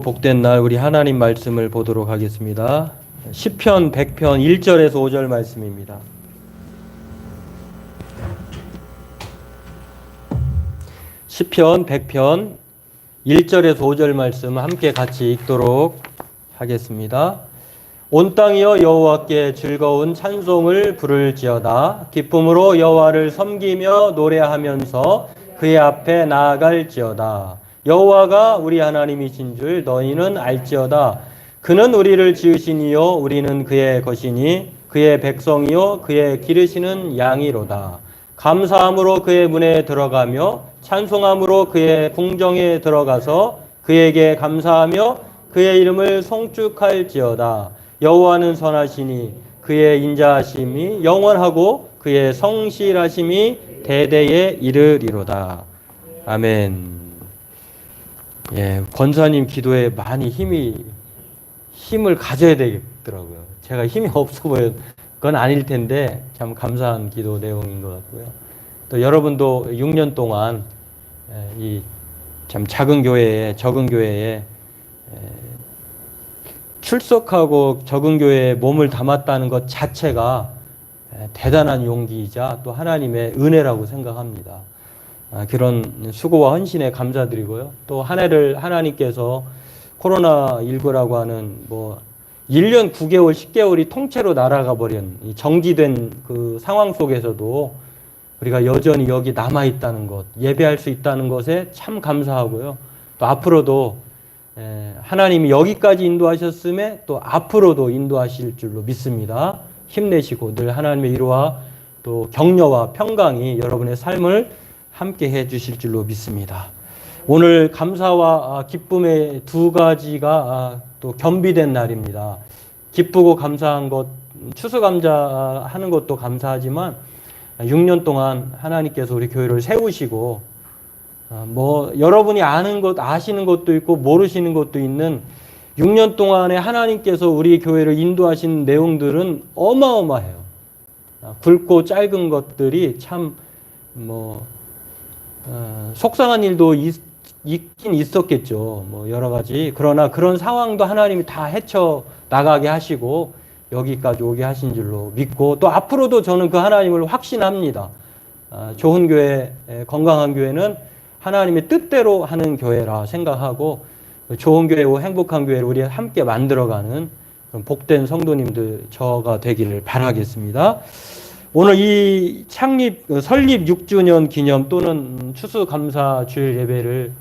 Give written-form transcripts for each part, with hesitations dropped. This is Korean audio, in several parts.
복된 날 우리 하나님 말씀을 보도록 하겠습니다. 시편 100편 1절에서 5절 말씀입니다. 시편 100편 1절에서 5절 말씀 함께 같이 읽도록 하겠습니다. 온 땅이여 여호와께 즐거운 찬송을 부를지어다. 기쁨으로 여호와를 섬기며 노래하면서 그의 앞에 나아갈지어다. 여호와가 우리 하나님이신 줄 너희는 알지어다. 그는 우리를 지으시니요 우리는 그의 것이니 그의 백성이요 그의 기르시는 양이로다. 감사함으로 그의 문에 들어가며 찬송함으로 그의 궁정에 들어가서 그에게 감사하며 그의 이름을 송축할지어다. 여호와는 선하시니 그의 인자하심이 영원하고 그의 성실하심이 대대에 이르리로다. 아멘. 예, 권사님 기도에 많이 힘을 가져야 되겠더라고요. 제가 힘이 없어 보여 건 아닐 텐데 참 감사한 기도 내용인 것 같고요. 또 여러분도 6년 동안 이 참 적은 교회에 출석하고 적은 교회에 몸을 담았다는 것 자체가 대단한 용기이자 또 하나님의 은혜라고 생각합니다. 그런 수고와 헌신에 감사드리고요. 또 한 해를 하나님께서 코로나19라고 하는 1년 9개월, 10개월이 통째로 날아가 버린 정지된 그 상황 속에서도 우리가 여전히 여기 남아있다는 것, 예배할 수 있다는 것에 참 감사하고요. 또 앞으로도 하나님이 여기까지 인도하셨음에 또 앞으로도 인도하실 줄로 믿습니다. 힘내시고 늘 하나님의 위로와 또 격려와 평강이 여러분의 삶을 함께 해 주실 줄로 믿습니다. 오늘 감사와 기쁨의 두 가지가 또 겸비된 날입니다. 기쁘고 감사한 것, 추수감사하는 것도 감사하지만 6년 동안 하나님께서 우리 교회를 세우시고 여러분이 아는 것, 아시는 것도 있고 모르시는 것도 있는 6년 동안에 하나님께서 우리 교회를 인도하신 내용들은 어마어마해요. 굵고 짧은 것들이 참 속상한 일도 있긴 있었겠죠. 여러 가지. 그러나 그런 상황도 하나님이 다 헤쳐 나가게 하시고 여기까지 오게 하신 줄로 믿고 또 앞으로도 저는 그 하나님을 확신합니다. 좋은 교회, 건강한 교회는 하나님의 뜻대로 하는 교회라 생각하고 좋은 교회고 행복한 교회를 우리 함께 만들어가는 복된 성도님들 저가 되기를 바라겠습니다. 오늘 이 설립 6주년 기념 또는 추수감사 주일 예배를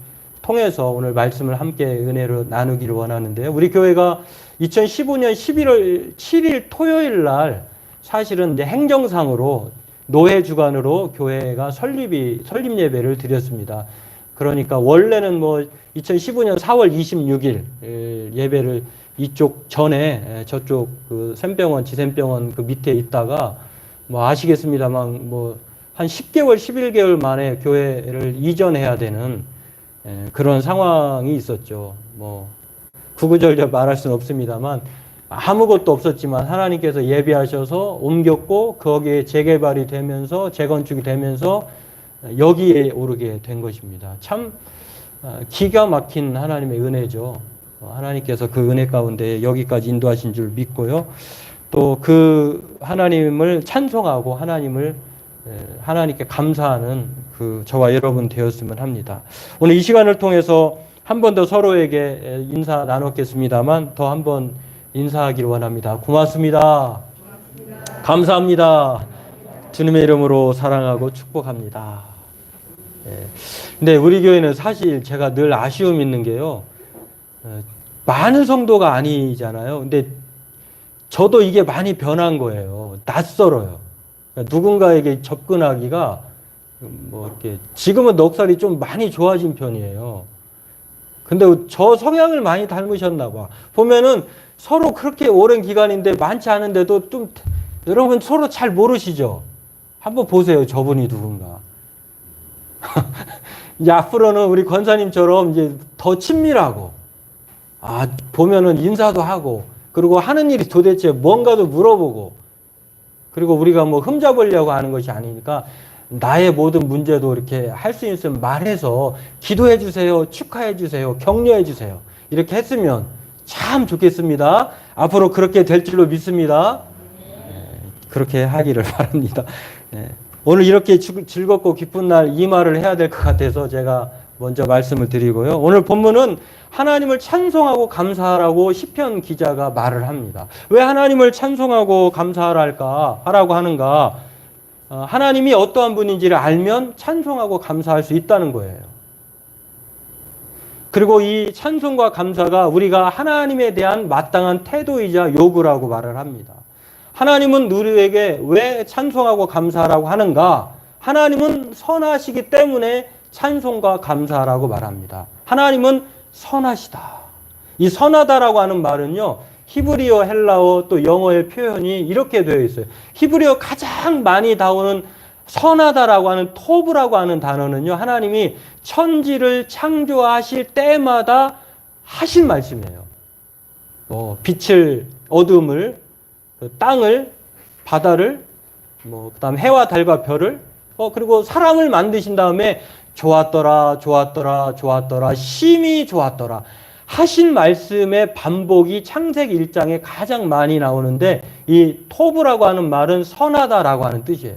통해서 오늘 말씀을 함께 은혜로 나누기를 원하는데요. 우리 교회가 2015년 11월 7일 토요일 날 사실은 이제 행정상으로 노회 주관으로 교회가 설립 예배를 드렸습니다. 그러니까 원래는 2015년 4월 26일 예배를 이쪽 전에 저쪽 그 샘병원 지샘병원 그 밑에 있다가 아시겠습니다만 한 10개월 11개월 만에 교회를 이전해야 되는 그런 상황이 있었죠. 구구절절 말할 수는 없습니다만 아무것도 없었지만 하나님께서 예비하셔서 옮겼고 거기에 재개발이 되면서 재건축이 되면서 여기에 오르게 된 것입니다. 참 기가 막힌 하나님의 은혜죠. 하나님께서 그 은혜 가운데 여기까지 인도하신 줄 믿고요. 또 그 하나님을 찬송하고 하나님께 감사하는 그 저와 여러분 되었으면 합니다. 오늘 이 시간을 통해서 한 번 더 서로에게 인사 나눴겠습니다만 더 한 번 인사하기를 원합니다. 고맙습니다. 감사합니다. 주님의 이름으로 사랑하고 축복합니다. 근데 우리 교회는 사실 제가 늘 아쉬움 있는 게요. 많은 성도가 아니잖아요. 근데 저도 이게 많이 변한 거예요. 낯설어요. 그러니까 누군가에게 접근하기가 이렇게 지금은 넉살이 좀 많이 좋아진 편이에요. 근데 저 성향을 많이 닮으셨나 봐. 보면은 서로 그렇게 오랜 기간인데 많지 않은데도 좀 여러분 서로 잘 모르시죠? 한번 보세요. 저분이 누군가. 이제 앞으로는 우리 권사님처럼 이제 더 친밀하고 보면은 인사도 하고 그리고 하는 일이 도대체 뭔가도 물어보고 그리고 우리가 흠잡으려고 하는 것이 아니니까 나의 모든 문제도 이렇게 할 수 있으면 말해서 기도해 주세요, 축하해 주세요, 격려해 주세요. 이렇게 했으면 참 좋겠습니다. 앞으로 그렇게 될 줄로 믿습니다. 그렇게 하기를 바랍니다. 오늘 이렇게 즐겁고 기쁜 날 이 말을 해야 될 것 같아서 제가 먼저 말씀을 드리고요. 오늘 본문은 하나님을 찬송하고 감사하라고 시편 기자가 말을 합니다. 왜 하나님을 찬송하고 하라고 하는가? 하나님이 어떠한 분인지를 알면 찬송하고 감사할 수 있다는 거예요. 그리고 이 찬송과 감사가 우리가 하나님에 대한 마땅한 태도이자 요구라고 말을 합니다. 하나님은 우리에게 왜 찬송하고 감사하라고 하는가? 하나님은 선하시기 때문에 찬송과 감사하라고 말합니다. 하나님은 선하시다. 이 선하다라고 하는 말은요, 히브리어, 헬라어, 또 영어의 표현이 이렇게 되어 있어요. 히브리어 가장 많이 나오는 선하다라고 하는 토브라고 하는 단어는요, 하나님이 천지를 창조하실 때마다 하신 말씀이에요. 빛을, 어둠을, 땅을, 바다를, 그다음 해와 달과 별을, 그리고 사람을 만드신 다음에 좋았더라, 좋았더라, 좋았더라, 심히 좋았더라. 하신 말씀의 반복이 창세기 1장에 가장 많이 나오는데 이 토브라고 하는 말은 선하다라고 하는 뜻이에요.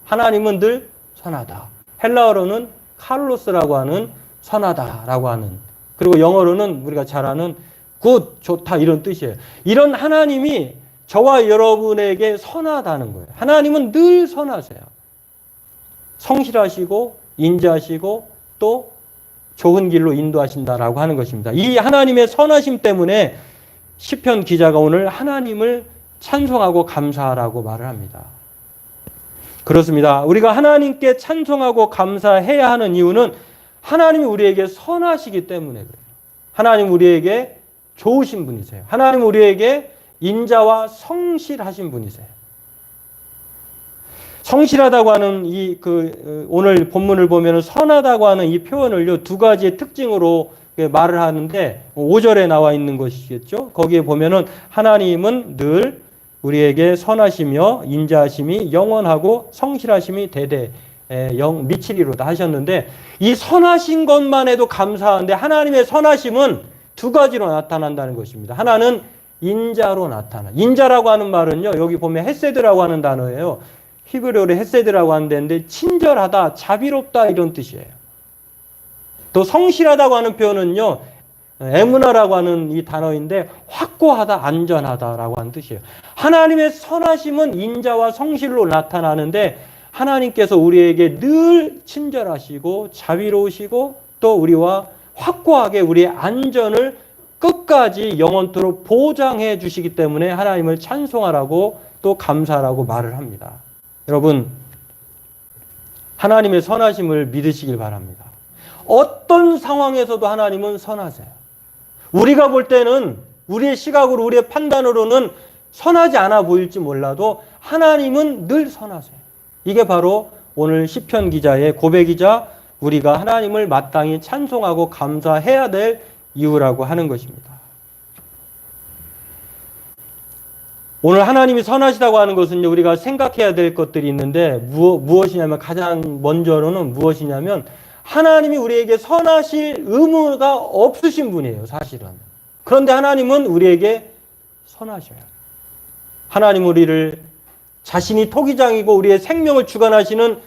하나님은 늘 선하다. 헬라어로는 칼로스라고 하는 선하다라고 하는, 그리고 영어로는 우리가 잘 아는 굿, 좋다 이런 뜻이에요. 이런 하나님이 저와 여러분에게 선하다는 거예요. 하나님은 늘 선하세요. 성실하시고 인자하시고 또 좋은 길로 인도하신다라고 하는 것입니다. 이 하나님의 선하심 때문에 시편 기자가 오늘 하나님을 찬송하고 감사하라고 말을 합니다. 그렇습니다. 우리가 하나님께 찬송하고 감사해야 하는 이유는 하나님이 우리에게 선하시기 때문에 그래요. 하나님 우리에게 좋으신 분이세요. 하나님 우리에게 인자와 성실하신 분이세요. 성실하다고 하는 오늘 본문을 보면 선하다고 하는 이 표현을요, 두 가지의 특징으로 말을 하는데 5절에 나와 있는 것이겠죠. 거기에 보면은 하나님은 늘 우리에게 선하시며 인자하심이 영원하고 성실하심이 대대 미치리로다 하셨는데, 이 선하신 것만 해도 감사한데 하나님의 선하심은 두 가지로 나타난다는 것입니다. 하나는 인자로 나타나. 인자라고 하는 말은요, 여기 보면 헤세드라고 하는 단어예요. 히브리어로 헤세드라고 하는 데인데 친절하다, 자비롭다 이런 뜻이에요. 또 성실하다고 하는 표현은요, 에무나라고 하는 이 단어인데 확고하다, 안전하다라고 하는 뜻이에요. 하나님의 선하심은 인자와 성실로 나타나는데 하나님께서 우리에게 늘 친절하시고 자비로우시고 또 우리와 확고하게 우리의 안전을 끝까지 영원토록 보장해 주시기 때문에 하나님을 찬송하라고 또 감사하라고 말을 합니다. 여러분, 하나님의 선하심을 믿으시길 바랍니다. 어떤 상황에서도 하나님은 선하세요. 우리가 볼 때는 우리의 시각으로 우리의 판단으로는 선하지 않아 보일지 몰라도 하나님은 늘 선하세요. 이게 바로 오늘 시편 기자의 고백이자 우리가 하나님을 마땅히 찬송하고 감사해야 될 이유라고 하는 것입니다. 오늘 하나님이 선하시다고 하는 것은 우리가 생각해야 될 것들이 있는데 무엇이냐면, 가장 먼저로는 무엇이냐면 하나님이 우리에게 선하실 의무가 없으신 분이에요, 사실은. 그런데 하나님은 우리에게 선하셔요. 하나님 우리를 자신이 토기장이고 우리의 생명을 주관하시는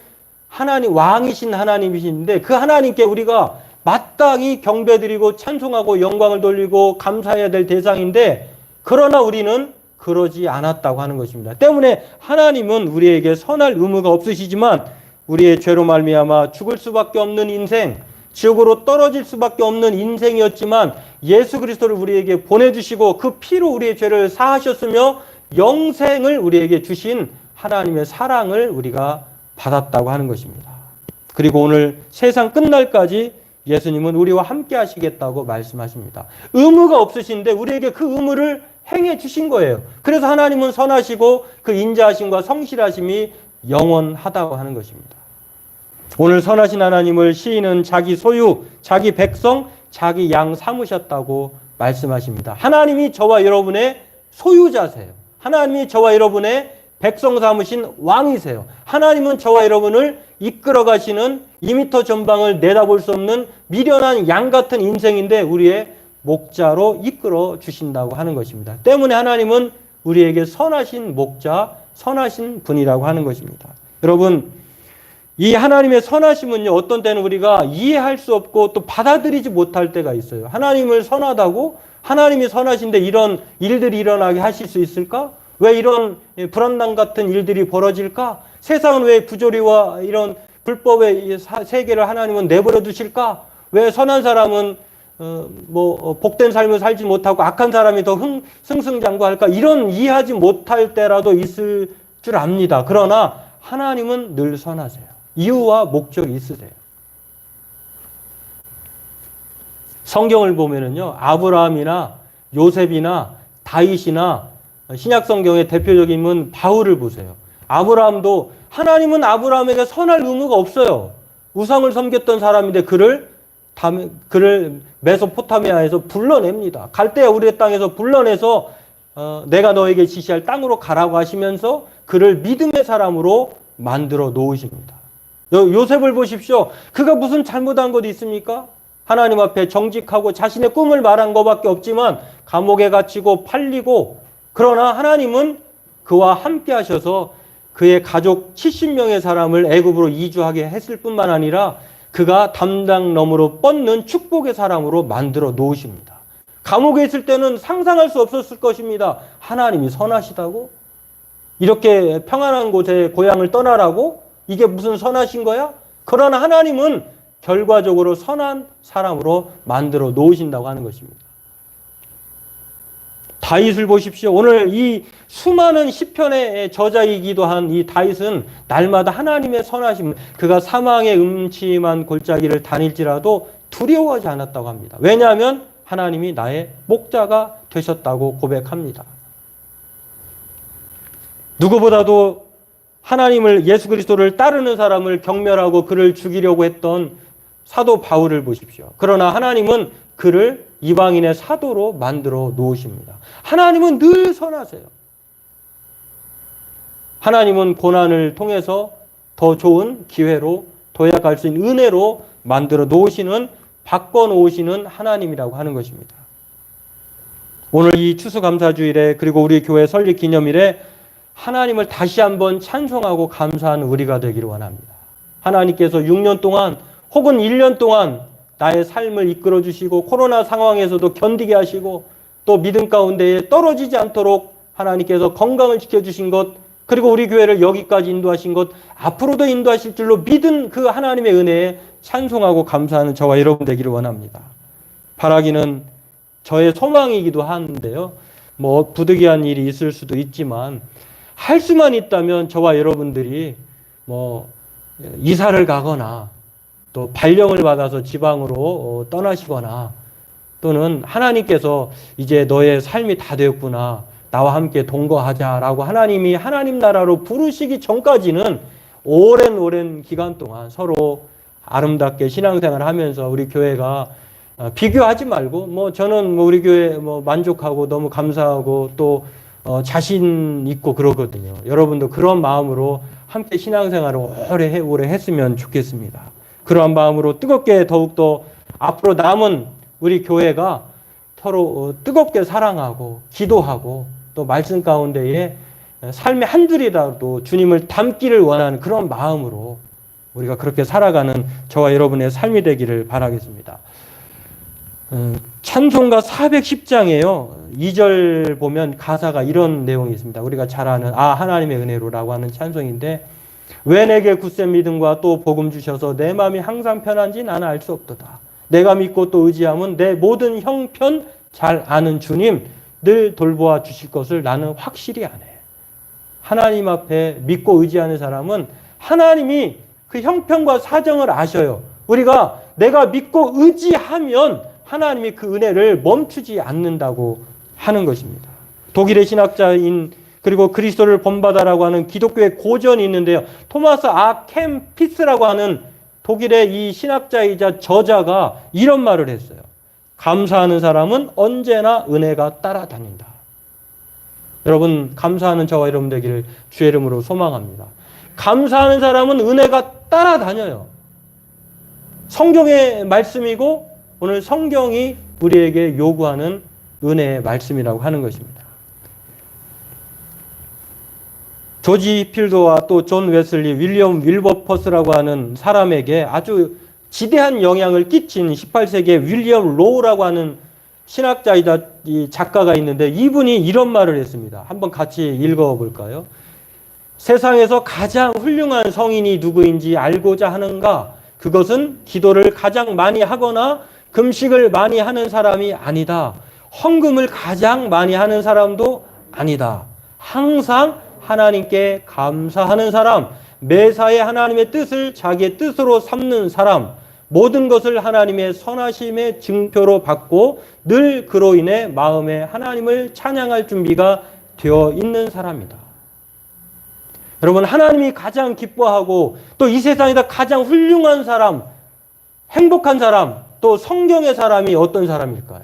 하나님, 왕이신 하나님이신데 그 하나님께 우리가 마땅히 경배드리고 찬송하고 영광을 돌리고 감사해야 될 대상인데, 그러나 우리는 그러지 않았다고 하는 것입니다. 때문에 하나님은 우리에게 선할 의무가 없으시지만 우리의 죄로 말미암아 죽을 수밖에 없는 인생, 지옥으로 떨어질 수밖에 없는 인생이었지만 예수 그리스도를 우리에게 보내주시고 그 피로 우리의 죄를 사하셨으며 영생을 우리에게 주신 하나님의 사랑을 우리가 받았다고 하는 것입니다. 그리고 오늘 세상 끝날까지 예수님은 우리와 함께 하시겠다고 말씀하십니다. 의무가 없으신데 우리에게 그 의무를 행해 주신 거예요. 그래서 하나님은 선하시고 그 인자하심과 성실하심이 영원하다고 하는 것입니다. 오늘 선하신 하나님을 시인은 자기 소유, 자기 백성, 자기 양 삼으셨다고 말씀하십니다. 하나님이 저와 여러분의 소유자세요. 하나님이 저와 여러분의 백성 삼으신 왕이세요. 하나님은 저와 여러분을 이끌어 가시는 2m 전방을 내다볼 수 없는 미련한 양 같은 인생인데 우리의 목자로 이끌어 주신다고 하는 것입니다. 때문에 하나님은 우리에게 선하신 목자, 선하신 분이라고 하는 것입니다. 여러분, 이 하나님의 선하심은요, 어떤 때는 우리가 이해할 수 없고 또 받아들이지 못할 때가 있어요. 하나님을 선하다고? 하나님이 선하신데 이런 일들이 일어나게 하실 수 있을까? 왜 이런 불안당 같은 일들이 벌어질까? 세상은 왜 부조리와 이런 불법의 세계를 하나님은 내버려 두실까? 왜 선한 사람은 복된 삶을 살지 못하고 악한 사람이 더 승승장구할까? 이런 이해하지 못할 때라도 있을 줄 압니다. 그러나 하나님은 늘 선하세요. 이유와 목적이 있으세요. 성경을 보면은요, 아브라함이나 요셉이나 다윗이나 신약 성경의 대표적인 인물 바울을 보세요. 아브라함도 하나님은 아브라함에게 선할 의무가 없어요. 우상을 섬겼던 사람인데 그를 메소포타미아에서 불러냅니다. 갈대아 우리의 땅에서 불러내서 내가 너에게 지시할 땅으로 가라고 하시면서 그를 믿음의 사람으로 만들어 놓으십니다. 요셉을 보십시오. 그가 무슨 잘못한 것이 있습니까? 하나님 앞에 정직하고 자신의 꿈을 말한 것밖에 없지만 감옥에 갇히고 팔리고, 그러나 하나님은 그와 함께 하셔서 그의 가족 70명의 사람을 애굽으로 이주하게 했을 뿐만 아니라 그가 담당 너머로 뻗는 축복의 사람으로 만들어 놓으십니다. 감옥에 있을 때는 상상할 수 없었을 것입니다. 하나님이 선하시다고? 이렇게 평안한 곳에 고향을 떠나라고? 이게 무슨 선하신 거야? 그러나 하나님은 결과적으로 선한 사람으로 만들어 놓으신다고 하는 것입니다. 다윗을 보십시오. 오늘 이 수많은 시편의 저자이기도 한 이 다윗은 날마다 하나님의 선하심, 그가 사망의 음침한 골짜기를 다닐지라도 두려워하지 않았다고 합니다. 왜냐하면 하나님이 나의 목자가 되셨다고 고백합니다. 누구보다도 하나님을, 예수 그리스도를 따르는 사람을 경멸하고 그를 죽이려고 했던 사도 바울을 보십시오. 그러나 하나님은 그를 이방인의 사도로 만들어 놓으십니다. 하나님은 늘 선하세요. 하나님은 고난을 통해서 더 좋은 기회로 도약할 수 있는 은혜로 만들어 놓으시는, 바꿔 놓으시는 하나님이라고 하는 것입니다. 오늘 이 추수감사주일에, 그리고 우리 교회 설립 기념일에 하나님을 다시 한번 찬송하고 감사하는 우리가 되기를 원합니다. 하나님께서 6년 동안 혹은 1년 동안 나의 삶을 이끌어 주시고 코로나 상황에서도 견디게 하시고 또 믿음 가운데에 떨어지지 않도록 하나님께서 건강을 지켜주신 것, 그리고 우리 교회를 여기까지 인도하신 것, 앞으로도 인도하실 줄로 믿은 그 하나님의 은혜에 찬송하고 감사하는 저와 여러분 되기를 원합니다. 바라기는 저의 소망이기도 한데요. 부득이한 일이 있을 수도 있지만 할 수만 있다면 저와 여러분들이 이사를 가거나 또 발령을 받아서 지방으로 떠나시거나, 또는 하나님께서 이제 너의 삶이 다 되었구나, 나와 함께 동거하자라고 하나님이 하나님 나라로 부르시기 전까지는 오랜 기간 동안 서로 아름답게 신앙생활을 하면서 우리 교회가 비교하지 말고, 저는 우리 교회 만족하고 너무 감사하고 또 자신 있고 그러거든요. 여러분도 그런 마음으로 함께 신앙생활을 오래 했으면 좋겠습니다. 그러한 마음으로 뜨겁게 더욱더 앞으로 남은 우리 교회가 서로 뜨겁게 사랑하고 기도하고 또 말씀 가운데에 삶의 한 줄이라도 주님을 담기를 원하는 그런 마음으로 우리가 그렇게 살아가는 저와 여러분의 삶이 되기를 바라겠습니다. 찬송가 410장에요. 2절 보면 가사가 이런 내용이 있습니다. 우리가 잘 아는 하나님의 은혜로라고 하는 찬송인데, 왜 내게 굳센 믿음과 또 복음 주셔서 내 마음이 항상 편한지 나는 알 수 없도다. 내가 믿고 또 의지함은 내 모든 형편 잘 아는 주님 늘 돌보아 주실 것을 나는 확실히 아네. 하나님 앞에 믿고 의지하는 사람은 하나님이 그 형편과 사정을 아셔요. 우리가 내가 믿고 의지하면 하나님이 그 은혜를 멈추지 않는다고 하는 것입니다. 독일의 신학자인, 그리고 그리스도를 본받아라고 하는 기독교의 고전이 있는데요. 토마스 아켐피스라고 하는 독일의 이 신학자이자 저자가 이런 말을 했어요. 감사하는 사람은 언제나 은혜가 따라다닌다. 여러분, 감사하는 저와 여러분 되기를 주의 이름으로 소망합니다. 감사하는 사람은 은혜가 따라다녀요. 성경의 말씀이고 오늘 성경이 우리에게 요구하는 은혜의 말씀이라고 하는 것입니다. 조지 필도와 또 존 웨슬리, 윌리엄 윌버퍼스라고 하는 사람에게 아주 지대한 영향을 끼친 18세기의 윌리엄 로우라고 하는 신학자이자 작가가 있는데 이분이 이런 말을 했습니다. 한번 같이 읽어볼까요? 세상에서 가장 훌륭한 성인이 누구인지 알고자 하는가? 그것은 기도를 가장 많이 하거나 금식을 많이 하는 사람이 아니다. 헌금을 가장 많이 하는 사람도 아니다. 항상 하나님께 감사하는 사람, 매사에 하나님의 뜻을 자기의 뜻으로 삼는 사람, 모든 것을 하나님의 선하심의 증표로 받고 늘 그로 인해 마음에 하나님을 찬양할 준비가 되어 있는 사람이다. 여러분, 하나님이 가장 기뻐하고 또 이 세상에서 가장 훌륭한 사람, 행복한 사람, 또 성경의 사람이 어떤 사람일까요?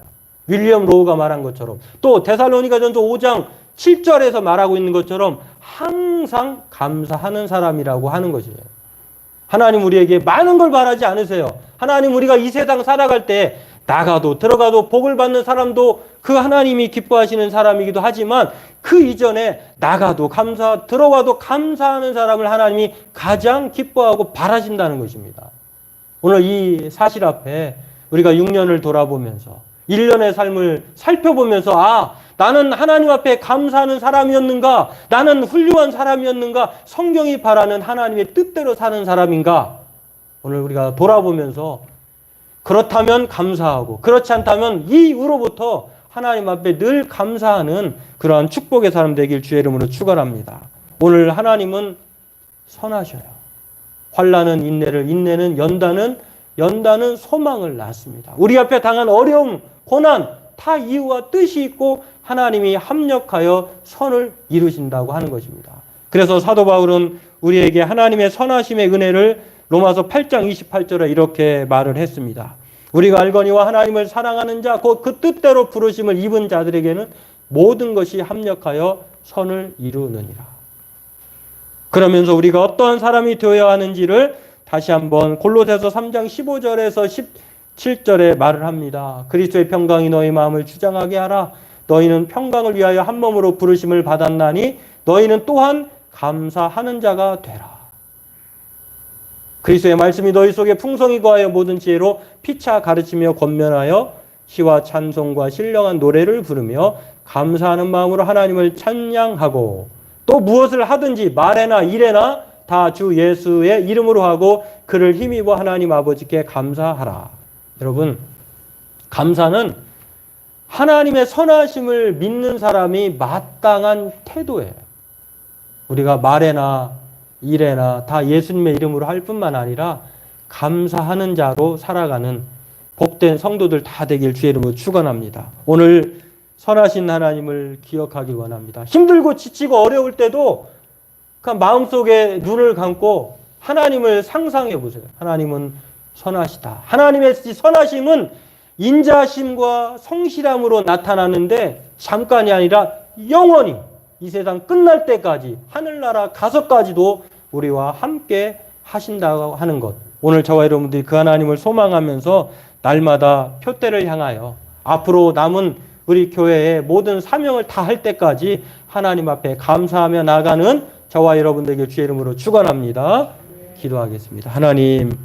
윌리엄 로우가 말한 것처럼, 또 데살로니가전서 5장 7절에서 말하고 있는 것처럼 항상 감사하는 사람이라고 하는 것이에요. 하나님 우리에게 많은 걸 바라지 않으세요. 하나님 우리가 이 세상 살아갈 때 나가도 들어가도 복을 받는 사람도 그 하나님이 기뻐하시는 사람이기도 하지만 그 이전에 나가도 들어와도 감사하는 사람을 하나님이 가장 기뻐하고 바라신다는 것입니다. 오늘 이 사실 앞에 우리가 6년을 돌아보면서 1년의 삶을 살펴보면서 나는 하나님 앞에 감사하는 사람이었는가? 나는 훌륭한 사람이었는가? 성경이 바라는 하나님의 뜻대로 사는 사람인가? 오늘 우리가 돌아보면서 그렇다면 감사하고 그렇지 않다면 이후로부터 하나님 앞에 늘 감사하는 그러한 축복의 사람 되길 주의 이름으로 축원합니다. 오늘 하나님은 선하셔요. 환난은 인내를, 인내는 연단은 소망을 낳습니다. 우리 앞에 당한 어려움, 고난 다 이유와 뜻이 있고 하나님이 합력하여 선을 이루신다고 하는 것입니다. 그래서 사도 바울은 우리에게 하나님의 선하심의 은혜를 로마서 8장 28절에 이렇게 말을 했습니다. 우리가 알거니와 하나님을 사랑하는 자, 곧 그 뜻대로 부르심을 입은 자들에게는 모든 것이 합력하여 선을 이루느니라. 그러면서 우리가 어떠한 사람이 되어야 하는지를 다시 한번 골로새서 3장 15절에서 17절에 말을 합니다. 그리스도의 평강이 너희 마음을 주장하게 하라. 너희는 평강을 위하여 한 몸으로 부르심을 받았나니 너희는 또한 감사하는 자가 되라. 그리스도의 말씀이 너희 속에 풍성히 거하여 모든 지혜로 피차 가르치며 권면하여 시와 찬송과 신령한 노래를 부르며 감사하는 마음으로 하나님을 찬양하고 또 무엇을 하든지 말에나 일에나 다 주 예수의 이름으로 하고 그를 힘입어 하나님 아버지께 감사하라. 여러분, 감사는 하나님의 선하심을 믿는 사람이 마땅한 태도예요. 우리가 말에나 일에나 다 예수님의 이름으로 할 뿐만 아니라 감사하는 자로 살아가는 복된 성도들 다 되길 주의 이름으로 축원합니다. 오늘 선하신 하나님을 기억하기 원합니다. 힘들고 지치고 어려울 때도 그 마음속에 눈을 감고 하나님을 상상해 보세요. 하나님은 선하시다. 하나님의 선하심은 인자심과 성실함으로 나타나는데 잠깐이 아니라 영원히 이 세상 끝날 때까지 하늘나라 가서까지도 우리와 함께 하신다고 하는 것. 오늘 저와 여러분들이 그 하나님을 소망하면서 날마다 표대를 향하여 앞으로 남은 우리 교회의 모든 사명을 다 할 때까지 하나님 앞에 감사하며 나가는 저와 여러분들에게 주의 이름으로 축원합니다. 기도하겠습니다. 하나님은